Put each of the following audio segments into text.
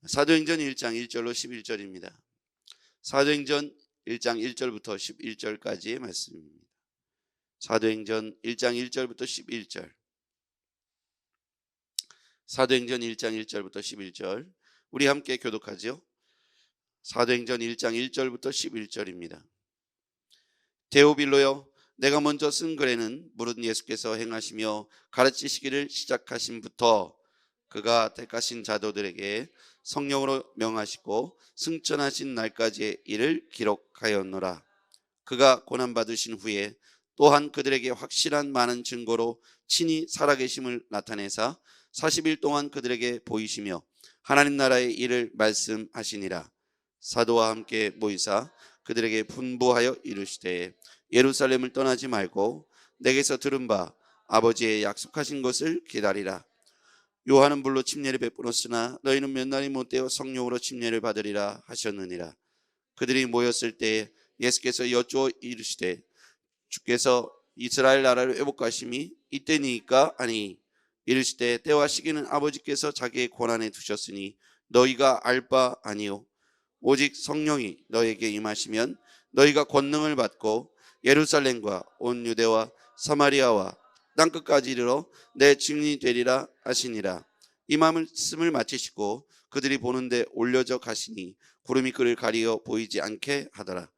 사도행전 1장 1절로 11절입니다. 사도행전 1장 1절부터 11절까지의 말씀입니다. 사도행전 1장 1절부터 11절. 사도행전 1장 1절부터 11절. 우리 함께 교독하죠. 사도행전 1장 1절부터 11절입니다. 데오빌로여, 내가 먼저 쓴 글에는 무릇 예수께서 행하시며 가르치시기를 시작하심부터 그가 택하신 자도들에게 성령으로 명하시고 승천하신 날까지의 일을 기록하였노라. 그가 고난받으신 후에 또한 그들에게 확실한 많은 증거로 친히 살아계심을 나타내사 40일 동안 그들에게 보이시며 하나님 나라의 일을 말씀하시니라. 사도와 함께 모이사 그들에게 분부하여 이르시되 예루살렘을 떠나지 말고 내게서 들은 바 아버지의 약속하신 것을 기다리라. 요한은 물로 침례를 베풀었으나 너희는 몇 날이 못되어 성령으로 침례를 받으리라 하셨느니라. 그들이 모였을 때에 예수께서 여쭈어 이르시되 주께서 이스라엘 나라를 회복하심이 이때니까 아니, 이르시되 때와 시기는 아버지께서 자기의 권한에 두셨으니 너희가 알 바 아니요 오직 성령이 너희에게 임하시면 너희가 권능을 받고 예루살렘과 온 유대와 사마리아와 땅끝까지 이르러 내 증인이 되리라 하시니라. 이 말씀을 마치시고 그들이 보는데 올려져 가시니 구름이 그를 가리어 보이지 않게 하더라.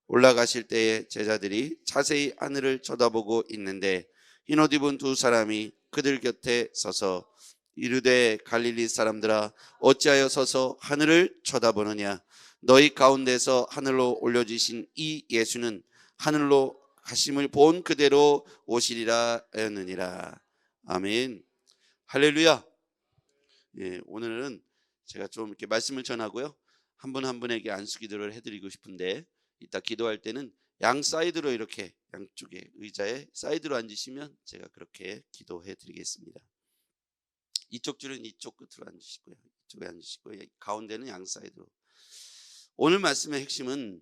올라가실 때에 제자들이 자세히 하늘을 쳐다보고 있는데 흰옷 입은 두 사람이 그들 곁에 서서 이르되 갈릴리 사람들아 어찌하여 서서 하늘을 쳐다보느냐. 너희 가운데서 하늘로 올려지신 이 예수는 하늘로 가심을 본 그대로 오시리라 하였느니라. 아멘. 할렐루야. 예, 오늘은 제가 좀 이렇게 말씀을 전하고요, 한 분 한 분에게 안수기도를 해드리고 싶은데, 이따 기도할 때는 양 사이드로 이렇게 양쪽에 의자에 사이드로 앉으시면 제가 그렇게 기도해 드리겠습니다. 이쪽 줄은 이쪽 끝으로 앉으시고요, 이쪽에 앉으시고요, 가운데는 양 사이드로. 오늘 말씀의 핵심은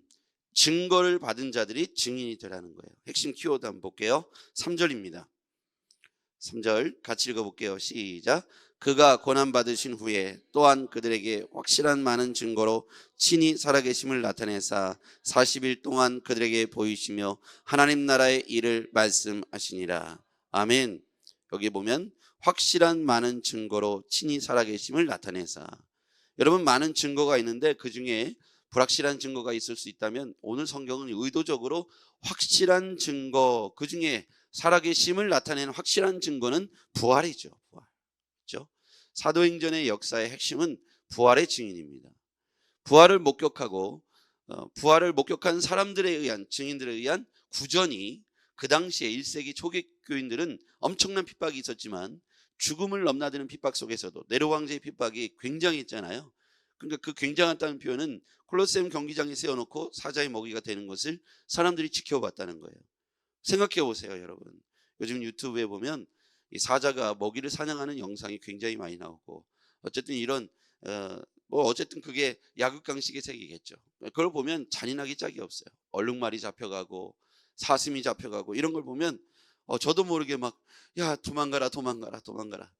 증거를 받은 자들이 증인이 되라는 거예요. 핵심 키워드 한번 볼게요. 3절입니다. 3절 같이 읽어볼게요. 시작. 그가 고난받으신 후에 또한 그들에게 확실한 많은 증거로 친히 살아계심을 나타내사 40일 동안 그들에게 보이시며 하나님 나라의 일을 말씀하시니라. 아멘. 여기 보면 확실한 많은 증거로 친히 살아계심을 나타내사. 여러분, 많은 증거가 있는데 그 중에 불확실한 증거가 있을 수 있다면 오늘 성경은 의도적으로 확실한 증거, 그 중에 살아계심을 나타내는 확실한 증거는 부활이죠. 부활. 그렇죠? 사도행전의 역사의 핵심은 부활의 증인입니다. 부활을 목격하고 부활을 목격한 사람들에 의한, 증인들에 의한 구전이, 그 당시에 1세기 초기 교인들은 엄청난 핍박이 있었지만 죽음을 넘나드는 핍박 속에서도 네로 황제의 핍박이 굉장했잖아요. 그러니까 그 굉장했다는 표현은 콜로세움 경기장에 세워놓고 사자의 먹이가 되는 것을 사람들이 지켜봤다는 거예요. 생각해 보세요, 여러분. 요즘 유튜브에 보면 이 사자가 먹이를 사냥하는 영상이 굉장히 많이 나오고, 어쨌든 이런 어쨌든 그게 약육강식의 세계겠죠. 그걸 보면 잔인하기 짝이 없어요. 얼룩말이 잡혀가고 사슴이 잡혀가고 이런 걸 보면 저도 모르게 막 야 도망가라 도망가라 도망가라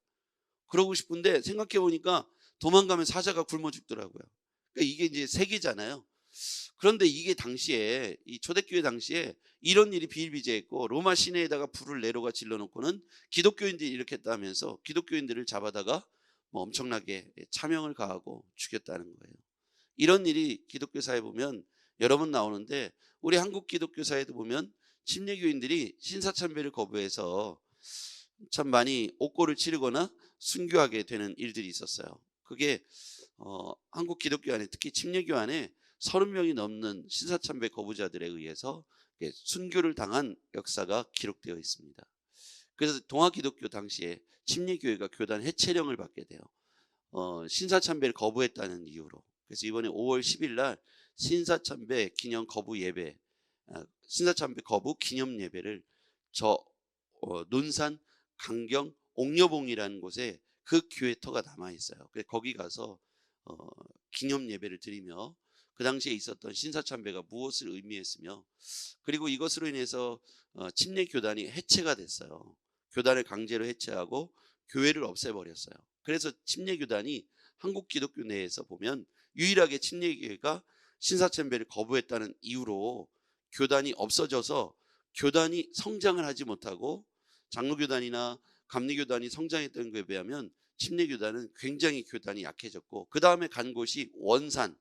그러고 싶은데, 생각해 보니까 도망가면 사자가 굶어 죽더라고요. 그러니까 이게 이제 세계잖아요. 그런데 이게 당시에, 이 초대교회 당시에 이런 일이 비일비재했고, 로마 시내에다가 불을 네로가 질러놓고는 기독교인들이 일으켰다면서 기독교인들을 잡아다가 엄청나게 차명을 가하고 죽였다는 거예요. 이런 일이 기독교사에 보면 여러 번 나오는데, 우리 한국 기독교사에도 보면 침례교인들이 신사참배를 거부해서 참 많이 옥고를 치르거나 순교하게 되는 일들이 있었어요. 그게 한국 기독교 안에, 특히 침례교 안에 30명이 넘는 신사참배 거부자들에 의해서 순교를 당한 역사가 기록되어 있습니다. 그래서 동아기독교 당시에 침례교회가 교단 해체령을 받게 돼요. 신사참배를 거부했다는 이유로. 그래서 이번에 5월 10일 날 신사참배 기념 거부 예배, 신사참배 거부 기념 예배를 논산 강경 옥녀봉이라는 곳에 그 교회 터가 남아 있어요. 그래서 거기 가서 기념 예배를 드리며 그 당시에 있었던 신사참배가 무엇을 의미했으며, 그리고 이것으로 인해서 침례 교단이 해체가 됐어요. 교단을 강제로 해체하고 교회를 없애버렸어요. 그래서 침례 교단이 한국 기독교 내에서 보면 유일하게 침례교회가 신사참배를 거부했다는 이유로 교단이 없어져서 교단이 성장을 하지 못하고 장로교단이나 감리교단이 성장했던 것에 비하면 침례교단은 굉장히 교단이 약해졌고, 그 다음에 간 곳이 원산,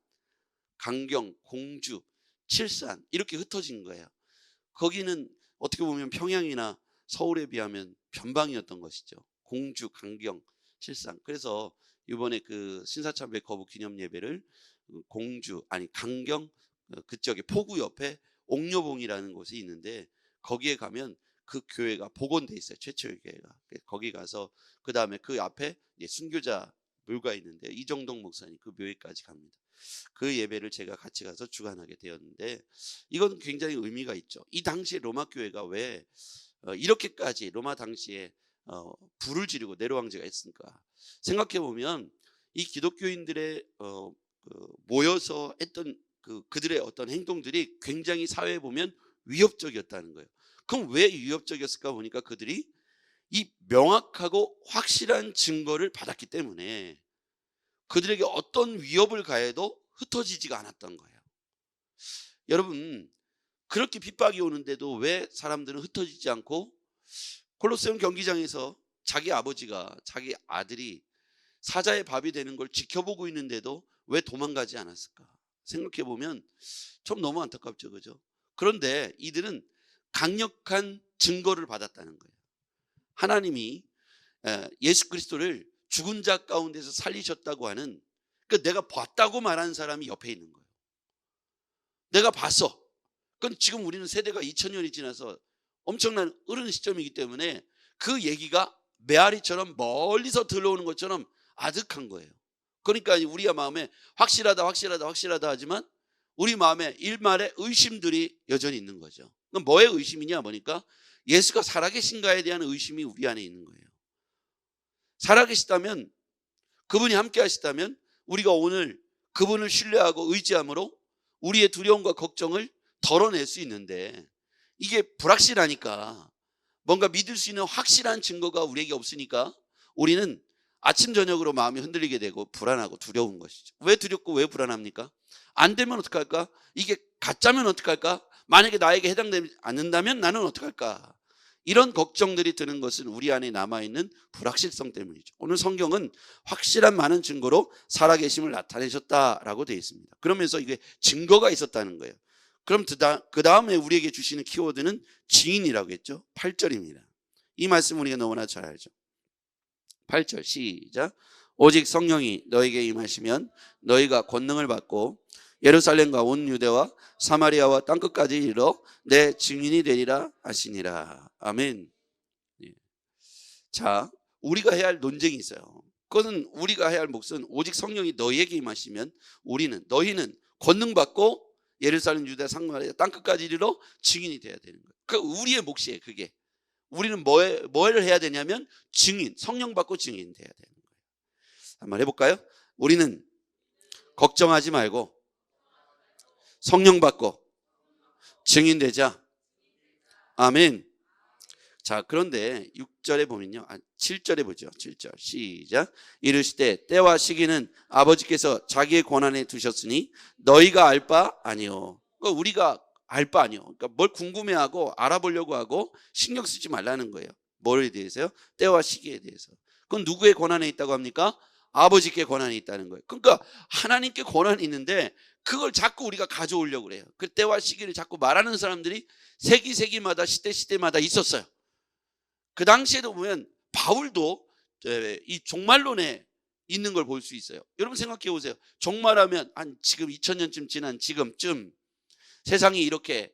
강경, 공주, 칠산 이렇게 흩어진 거예요. 거기는 어떻게 보면 평양이나 서울에 비하면 변방이었던 것이죠. 공주, 강경, 칠산. 그래서 이번에 그 신사참배 거부 기념 예배를 강경, 그쪽에 포구 옆에 옥녀봉이라는 곳이 있는데 거기에 가면 그 교회가 복원돼 있어요. 최초의 교회가. 거기 가서 그 다음에 그 앞에 순교자 묘가 있는데 이정동 목사님 그 묘에까지 갑니다. 그 예배를 제가 같이 가서 주관하게 되었는데 이건 굉장히 의미가 있죠. 이 당시에 로마 교회가 왜 이렇게까지 로마 당시에 불을 지르고 네로 황제가 했을까? 생각해 보면 이 기독교인들의 모여서 했던 그들의 어떤 행동들이 굉장히 사회에 보면 위협적이었다는 거예요. 그럼 왜 위협적이었을까 보니까 그들이 이 명확하고 확실한 증거를 받았기 때문에 그들에게 어떤 위협을 가해도 흩어지지가 않았던 거예요. 여러분, 그렇게 핍박이 오는데도 왜 사람들은 흩어지지 않고 콜로세움 경기장에서 자기 아버지가 자기 아들이 사자의 밥이 되는 걸 지켜보고 있는데도 왜 도망가지 않았을까? 생각해 보면 좀 너무 안타깝죠, 그죠? 그런데 이들은 강력한 증거를 받았다는 거예요. 하나님이 예수 그리스도를 죽은 자 가운데서 살리셨다고 하는, 그러니까 내가 봤다고 말하는 사람이 옆에 있는 거예요. 내가 봤어. 그건 지금 우리는 세대가 2000년이 지나서 엄청난 어른 시점이기 때문에 그 얘기가 메아리처럼 멀리서 들어오는 것처럼 아득한 거예요. 그러니까 우리의 마음에 확실하다 하지만 우리 마음에 일말의 의심들이 여전히 있는 거죠. 그럼 뭐의 의심이냐 보니까 예수가 살아계신가에 대한 의심이 우리 안에 있는 거예요. 살아계시다면, 그분이 함께 하시다면 우리가 오늘 그분을 신뢰하고 의지함으로 우리의 두려움과 걱정을 덜어낼 수 있는데, 이게 불확실하니까 뭔가 믿을 수 있는 확실한 증거가 우리에게 없으니까 우리는 아침 저녁으로 마음이 흔들리게 되고 불안하고 두려운 것이죠. 왜 두렵고 왜 불안합니까? 안 되면 어떡할까? 이게 가짜면 어떡할까? 만약에 나에게 해당되지 않는다면 나는 어떡할까? 이런 걱정들이 드는 것은 우리 안에 남아있는 불확실성 때문이죠. 오늘 성경은 확실한 많은 증거로 살아계심을 나타내셨다라고 되어 있습니다. 그러면서 이게 증거가 있었다는 거예요. 그럼 그 다음에 우리에게 주시는 키워드는 증인이라고 했죠. 8절입니다. 이 말씀 우리가 너무나 잘 알죠. 8절 시작. 오직 성령이 너에게 임하시면 너희가 권능을 받고 예루살렘과 온 유대와 사마리아와 땅끝까지 이르러 내 증인이 되리라 하시니라. 아멘. 자, 우리가 해야 할 논쟁이 있어요. 그것은 우리가 해야 할 몫은 오직 성령이 너희에게 임하시면 너희는 권능 받고 예루살렘, 유대, 사마리아 땅끝까지 이르러 증인이 돼야 되는 거예요. 그 우리의 몫이에요. 그게 우리는 뭐를 해야 되냐면 증인, 성령 받고 증인 돼야 되는 거예요. 한번 해볼까요? 우리는 걱정하지 말고 성령 받고 증인 되자. 아멘. 자, 그런데 6절에 보면요, 7절에 보죠. 7절 시작. 이르시되 때와 시기는 아버지께서 자기의 권한에 두셨으니 너희가 알 바 아니요. 그러니까 우리가 알 바 아니요. 그러니까 뭘 궁금해하고 알아보려고 하고 신경 쓰지 말라는 거예요. 뭐에 대해서요? 때와 시기에 대해서. 그건 누구의 권한에 있다고 합니까? 아버지께 권한이 있다는 거예요. 그러니까 하나님께 권한이 있는데 그걸 자꾸 우리가 가져오려고 그래요. 그 때와 시기를 자꾸 말하는 사람들이 세기마다 시대마다 있었어요. 그 당시에도 보면 바울도 이 종말론에 있는 걸 볼 수 있어요. 여러분 생각해 보세요. 종말하면 한 지금 2000년쯤 지난 지금쯤 세상이 이렇게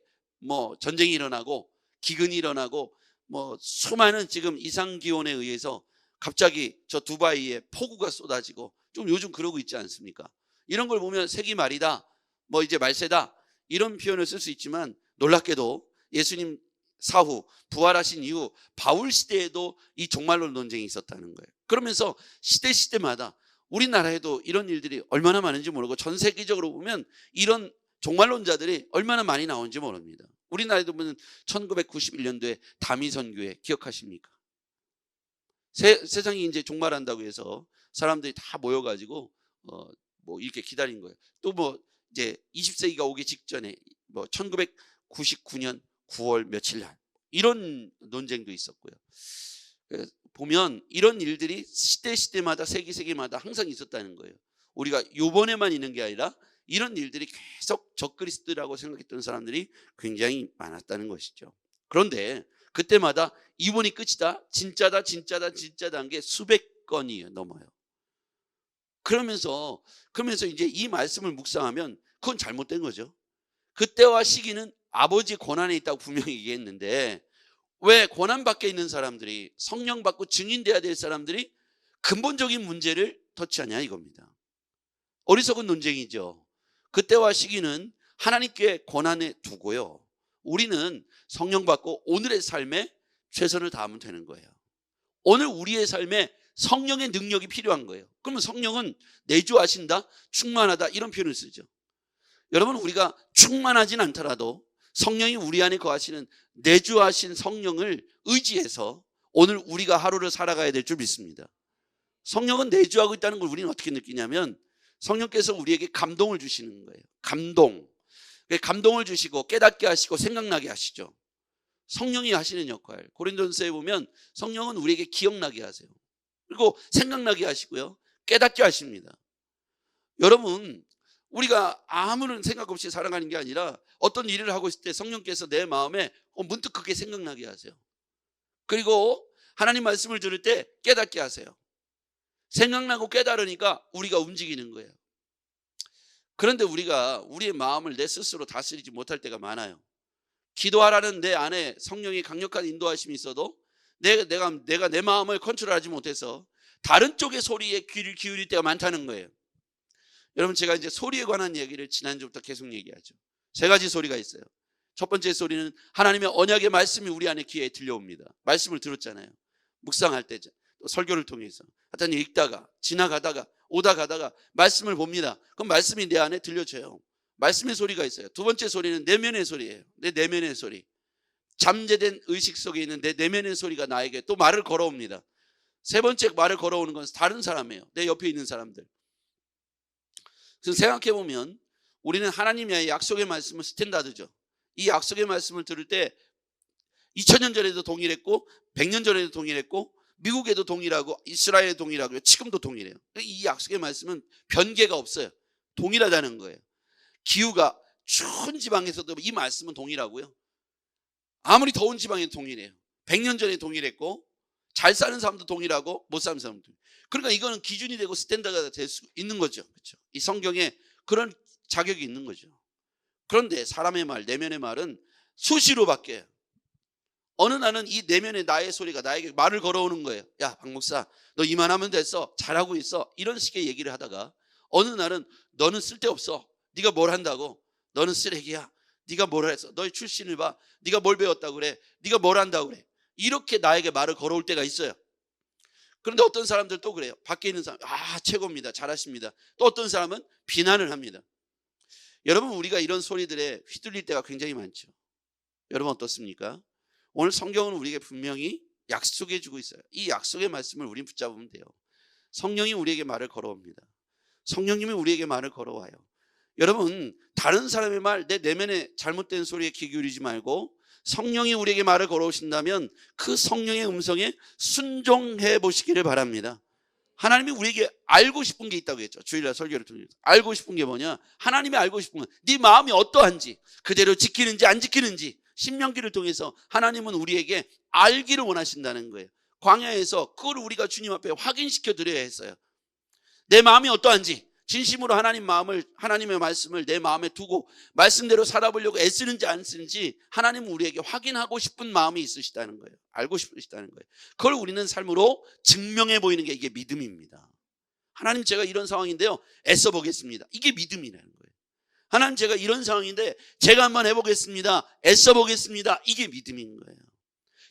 전쟁이 일어나고 기근이 일어나고 수많은 지금 이상 기온에 의해서 갑자기 저 두바이에 폭우가 쏟아지고 좀 요즘 그러고 있지 않습니까? 이런 걸 보면 세기 말이다, 이제 말세다 이런 표현을 쓸 수 있지만 놀랍게도 예수님 사후 부활하신 이후 바울 시대에도 이 종말론 논쟁이 있었다는 거예요. 그러면서 시대마다 우리나라에도 이런 일들이 얼마나 많은지 모르고 전 세계적으로 보면 이런 종말론자들이 얼마나 많이 나오는지 모릅니다. 우리나라에도 보면 1991년도에 다미선교회 기억하십니까? 세상이 이제 종말한다고 해서 사람들이 다 모여가지고 뭐 이렇게 기다린 거예요. 또 뭐 이제 20세기가 오기 직전에 뭐 1999년 9월 며칠 날 이런 논쟁도 있었고요. 보면 이런 일들이 시대마다 세기마다 항상 있었다는 거예요. 우리가 요번에만 있는 게 아니라 이런 일들이 계속 적그리스도라고 생각했던 사람들이 굉장히 많았다는 것이죠. 그런데 그때마다 이번이 끝이다, 진짜다 한 게 수백 건이 넘어요. 그러면서 이제 이 말씀을 묵상하면 그건 잘못된 거죠. 그때와 시기는 아버지의 권한에 있다고 분명히 얘기했는데 왜 권한 밖에 있는 사람들이, 성령 받고 증인돼야 될 사람들이 근본적인 문제를 터치하냐 이겁니다. 어리석은 논쟁이죠. 그때와 시기는 하나님께 권한에 두고요, 우리는 성령 받고 오늘의 삶에 최선을 다하면 되는 거예요. 오늘 우리의 삶에 성령의 능력이 필요한 거예요. 그러면 성령은 내주하신다, 충만하다 이런 표현을 쓰죠. 여러분, 우리가 충만하진 않더라도 성령이 우리 안에 거하시는 내주하신 성령을 의지해서 오늘 우리가 하루를 살아가야 될 줄 믿습니다. 성령은 내주하고 있다는 걸 우리는 어떻게 느끼냐면 성령께서 우리에게 감동을 주시는 거예요. 감동을 주시고 깨닫게 하시고 생각나게 하시죠. 성령이 하시는 역할. 고린도전서에 보면 성령은 우리에게 기억나게 하세요. 그리고 생각나게 하시고요, 깨닫게 하십니다. 여러분, 우리가 아무런 생각 없이 살아가는 게 아니라 어떤 일을 하고 있을 때 성령께서 내 마음에 문득 그게 생각나게 하세요. 그리고 하나님 말씀을 들을 때 깨닫게 하세요. 생각나고 깨달으니까 우리가 움직이는 거예요. 그런데 우리가 우리의 마음을 내 스스로 다스리지 못할 때가 많아요. 기도하라는 내 안에 성령의 강력한 인도하심이 있어도 내가 내 마음을 컨트롤하지 못해서 다른 쪽의 소리에 귀를 기울일 때가 많다는 거예요. 여러분, 제가 이제 소리에 관한 얘기를 지난주부터 계속 얘기하죠. 세 가지 소리가 있어요. 첫 번째 소리는 하나님의 언약의 말씀이 우리 안에 귀에 들려옵니다. 말씀을 들었잖아요. 묵상할 때, 또 설교를 통해서 하여튼 읽다가 지나가다가 오다 가다가 말씀을 봅니다. 그럼 말씀이 내 안에 들려져요. 말씀의 소리가 있어요. 두 번째 소리는 내면의 소리예요. 내 내면의 소리. 잠재된 의식 속에 있는 내 내면의 소리가 나에게 또 말을 걸어옵니다. 세 번째 말을 걸어오는 건 다른 사람이에요. 내 옆에 있는 사람들. 그래서 생각해보면 우리는 하나님의 약속의 말씀은 스탠다드죠. 이 약속의 말씀을 들을 때 2000년 전에도 동일했고 100년 전에도 동일했고 미국에도 동일하고 이스라엘에 동일하고요, 지금도 동일해요. 이 약속의 말씀은 변개가 없어요. 동일하다는 거예요. 기후가 추운 지방에서도 이 말씀은 동일하고요, 아무리 더운 지방에도 동일해요. 100년 전에 동일했고 잘 사는 사람도 동일하고 못 사는 사람도 동일해요. 그러니까 이거는 기준이 되고 스탠다드가 될 수 있는 거죠. 그렇죠? 이 성경에 그런 자격이 있는 거죠. 그런데 사람의 말, 내면의 말은 수시로 바뀌어요. 어느 날은 이 내면의 나의 소리가 나에게 말을 걸어오는 거예요. 야, 박 목사, 너 이만하면 됐어, 잘하고 있어, 이런 식의 얘기를 하다가 어느 날은 너는 쓸데없어, 네가 뭘 한다고, 너는 쓰레기야, 네가 뭘 했어, 너의 출신을 봐, 네가 뭘 배웠다고 그래, 네가 뭘 한다고 그래, 이렇게 나에게 말을 걸어올 때가 있어요. 그런데 어떤 사람들 또 그래요. 밖에 있는 사람, 최고입니다, 잘하십니다. 또 어떤 사람은 비난을 합니다. 여러분, 우리가 이런 소리들에 휘둘릴 때가 굉장히 많죠. 여러분 어떻습니까? 오늘 성경은 우리에게 분명히 약속해 주고 있어요. 이 약속의 말씀을 우리는 붙잡으면 돼요. 성령이 우리에게 말을 걸어옵니다. 성령님이 우리에게 말을 걸어와요. 여러분, 다른 사람의 말, 내 내면의 잘못된 소리에 귀 기울이지 말고 성령이 우리에게 말을 걸어오신다면 그 성령의 음성에 순종해 보시기를 바랍니다. 하나님이 우리에게 알고 싶은 게 있다고 했죠. 주일날 설교를 통해서 알고 싶은 게 뭐냐, 하나님이 알고 싶은 건 네 마음이 어떠한지, 그대로 지키는지 안 지키는지, 신명기를 통해서 하나님은 우리에게 알기를 원하신다는 거예요. 광야에서 그걸 우리가 주님 앞에 확인시켜 드려야 했어요. 내 마음이 어떠한지, 진심으로 하나님의 말씀을 내 마음에 두고 말씀대로 살아보려고 애쓰는지 안 쓰는지 하나님은 우리에게 확인하고 싶은 마음이 있으시다는 거예요. 알고 싶으시다는 거예요. 그걸 우리는 삶으로 증명해 보이는 게 이게 믿음입니다. 하나님, 제가 이런 상황인데요, 애써 보겠습니다. 이게 믿음이라는 거예요. 하나님, 제가 이런 상황인데 제가 한번 해보겠습니다, 애써 보겠습니다. 이게 믿음인 거예요.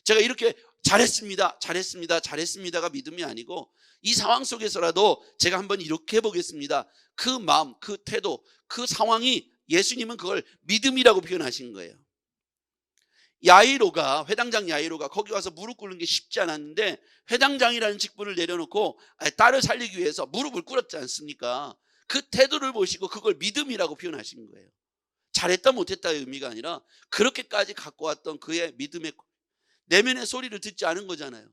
제가 이렇게 잘했습니다가 믿음이 아니고 이 상황 속에서라도 제가 한번 이렇게 해보겠습니다, 그 마음, 그 태도, 그 상황이, 예수님은 그걸 믿음이라고 표현하신 거예요. 야이로가, 회당장 야이로가 거기 와서 무릎 꿇는 게 쉽지 않았는데 회당장이라는 직분을 내려놓고 딸을 살리기 위해서 무릎을 꿇었지 않습니까? 그 태도를 보시고 그걸 믿음이라고 표현하신 거예요. 잘했다 못했다의 의미가 아니라 그렇게까지 갖고 왔던 그의 믿음의 내면의 소리를 듣지 않은 거잖아요.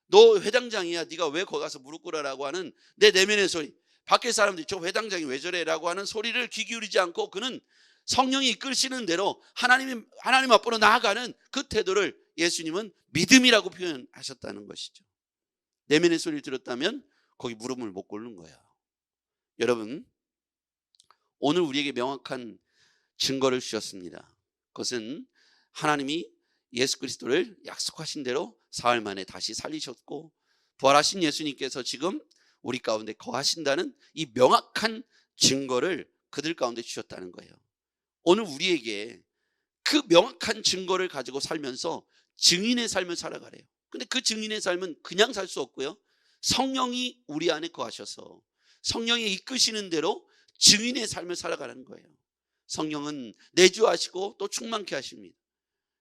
너 회당장이야, 네가 왜 거기 가서 무릎 꿇으라고 하는 내 내면의 소리, 밖에 사람들이 저 회당장이 왜 저래 라고 하는 소리를 귀 기울이지 않고 그는 성령이 이끌시는 대로 하나님 앞으로 나아가는 그 태도를 예수님은 믿음이라고 표현하셨다는 것이죠. 내면의 소리를 들었다면 거기 무릎을 못 꿇는 거야. 여러분, 오늘 우리에게 명확한 증거를 주셨습니다. 그것은 하나님이 예수 그리스도를 약속하신 대로 사흘 만에 다시 살리셨고 부활하신 예수님께서 지금 우리 가운데 거하신다는 이 명확한 증거를 그들 가운데 주셨다는 거예요. 오늘 우리에게 그 명확한 증거를 가지고 살면서 증인의 삶을 살아가래요. 근데 그 증인의 삶은 그냥 살 수 없고요, 성령이 우리 안에 거하셔서 성령이 이끄시는 대로 증인의 삶을 살아가는 거예요. 성령은 내주하시고 또 충만케 하십니다.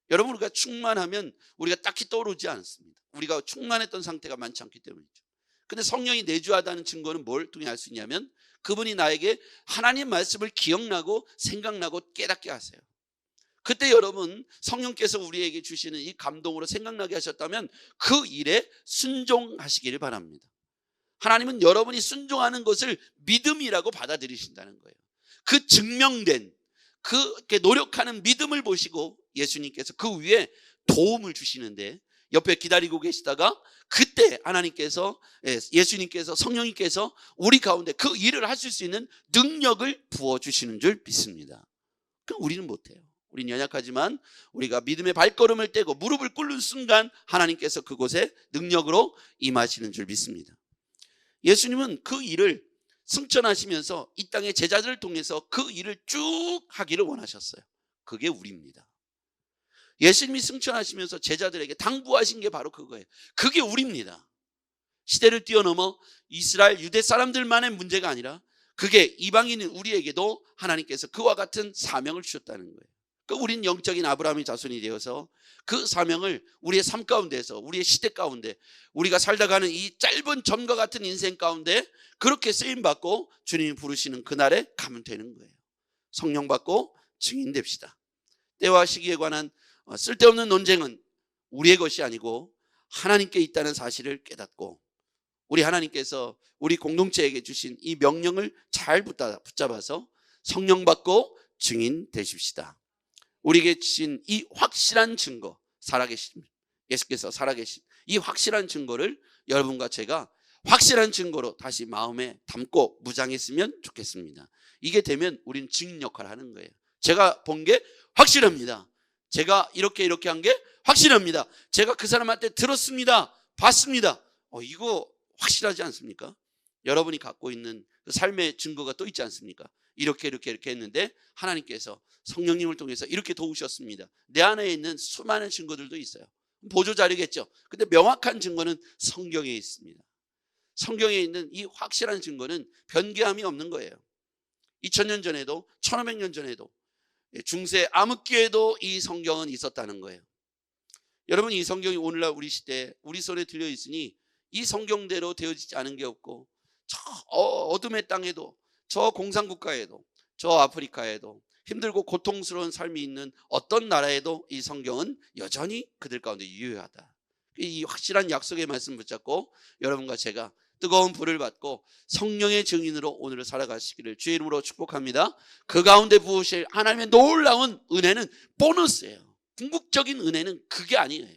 여러분, 우리가 충만하면 우리가 딱히 떠오르지 않습니다. 우리가 충만했던 상태가 많지 않기 때문이죠. 근데 성령이 내주하다는 증거는 뭘 통해 알 수 있냐면 그분이 나에게 하나님 말씀을 기억나고 생각나고 깨닫게 하세요. 그때 여러분, 성령께서 우리에게 주시는 이 감동으로 생각나게 하셨다면 그 일에 순종하시기를 바랍니다. 하나님은 여러분이 순종하는 것을 믿음이라고 받아들이신다는 거예요. 그 증명된 그렇게 노력하는 믿음을 보시고 예수님께서 그 위에 도움을 주시는데 옆에 기다리고 계시다가 그때 하나님께서, 예수님께서, 성령님께서 우리 가운데 그 일을 하실 수 있는 능력을 부어주시는 줄 믿습니다. 그럼 우리는 못해요. 우리는 연약하지만 우리가 믿음의 발걸음을 떼고 무릎을 꿇는 순간 하나님께서 그곳에 능력으로 임하시는 줄 믿습니다. 예수님은 그 일을 승천하시면서 이 땅의 제자들을 통해서 그 일을 쭉 하기를 원하셨어요. 그게 우리입니다. 예수님이 승천하시면서 제자들에게 당부하신 게 바로 그거예요. 그게 우리입니다. 시대를 뛰어넘어 이스라엘 유대 사람들만의 문제가 아니라 그게 이방인인 우리에게도 하나님께서 그와 같은 사명을 주셨다는 거예요. 그러니까 우린 영적인 아브라함의 자손이 되어서 그 사명을 우리의 삶 가운데서, 우리의 시대 가운데, 우리가 살다 가는 이 짧은 점과 같은 인생 가운데 그렇게 쓰임받고 주님이 부르시는 그날에 가면 되는 거예요. 성령 받고 증인 됩시다. 때와 시기에 관한 쓸데없는 논쟁은 우리의 것이 아니고 하나님께 있다는 사실을 깨닫고 우리 하나님께서 우리 공동체에게 주신 이 명령을 잘 붙잡아서 성령 받고 증인 되십시다. 우리에게 주신 이 확실한 증거, 살아계신 예수께서 살아계신 이 확실한 증거를 여러분과 제가 확실한 증거로 다시 마음에 담고 무장했으면 좋겠습니다. 이게 되면 우리는 증인 역할을 하는 거예요. 제가 본 게 확실합니다. 제가 이렇게 한 게 확실합니다. 제가 그 사람한테 들었습니다. 봤습니다. 이거 확실하지 않습니까? 여러분이 갖고 있는 그 삶의 증거가 또 있지 않습니까? 이렇게 했는데 하나님께서 성령님을 통해서 이렇게 도우셨습니다. 내 안에 있는 수많은 증거들도 있어요. 보조자료겠죠. 근데 명확한 증거는 성경에 있습니다. 성경에 있는 이 확실한 증거는 변개함이 없는 거예요. 2000년 전에도 1500년 전에도 중세 암흑기에도 이 성경은 있었다는 거예요. 여러분, 이 성경이 오늘날 우리 시대에 우리 손에 들려 있으니 이 성경대로 되어지지 않은 게 없고 저 어둠의 땅에도 저 공산국가에도 저 아프리카에도 힘들고 고통스러운 삶이 있는 어떤 나라에도 이 성경은 여전히 그들 가운데 유효하다. 이 확실한 약속의 말씀 붙잡고 여러분과 제가 뜨거운 불을 받고 성령의 증인으로 오늘을 살아가시기를 주의 이름으로 축복합니다. 그 가운데 부으실 하나님의 놀라운 은혜는 보너스예요. 궁극적인 은혜는 그게 아니에요.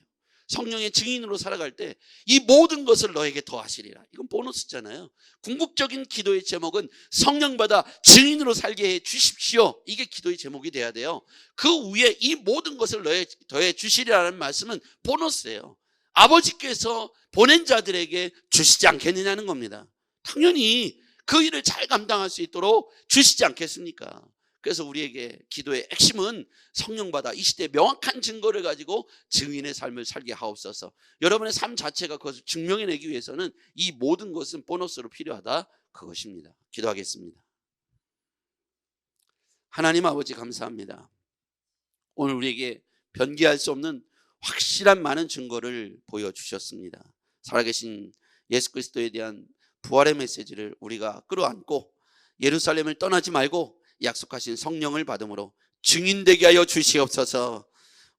성령의 증인으로 살아갈 때 이 모든 것을 너에게 더하시리라. 이건 보너스잖아요. 궁극적인 기도의 제목은 성령 받아 증인으로 살게 해 주십시오. 이게 기도의 제목이 돼야 돼요. 그 위에 이 모든 것을 더해 주시리라는 말씀은 보너스예요. 아버지께서 보낸 자들에게 주시지 않겠느냐는 겁니다. 당연히 그 일을 잘 감당할 수 있도록 주시지 않겠습니까? 그래서 우리에게 기도의 핵심은 성령 받아 이 시대에 명확한 증거를 가지고 증인의 삶을 살게 하옵소서. 여러분의 삶 자체가 그것을 증명해내기 위해서는 이 모든 것은 보너스로 필요하다, 그것입니다. 기도하겠습니다. 하나님 아버지, 감사합니다. 오늘 우리에게 변기할 수 없는 확실한 많은 증거를 보여주셨습니다. 살아계신 예수 그리스도에 대한 부활의 메시지를 우리가 끌어안고 예루살렘을 떠나지 말고 약속하신 성령을 받음으로 증인되게 하여 주시옵소서.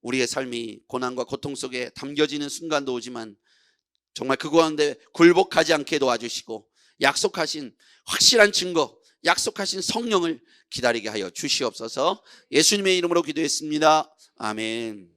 우리의 삶이 고난과 고통 속에 담겨지는 순간도 오지만 정말 그 가운데 굴복하지 않게 도와주시고 약속하신 확실한 증거, 약속하신 성령을 기다리게 하여 주시옵소서. 예수님의 이름으로 기도했습니다. 아멘.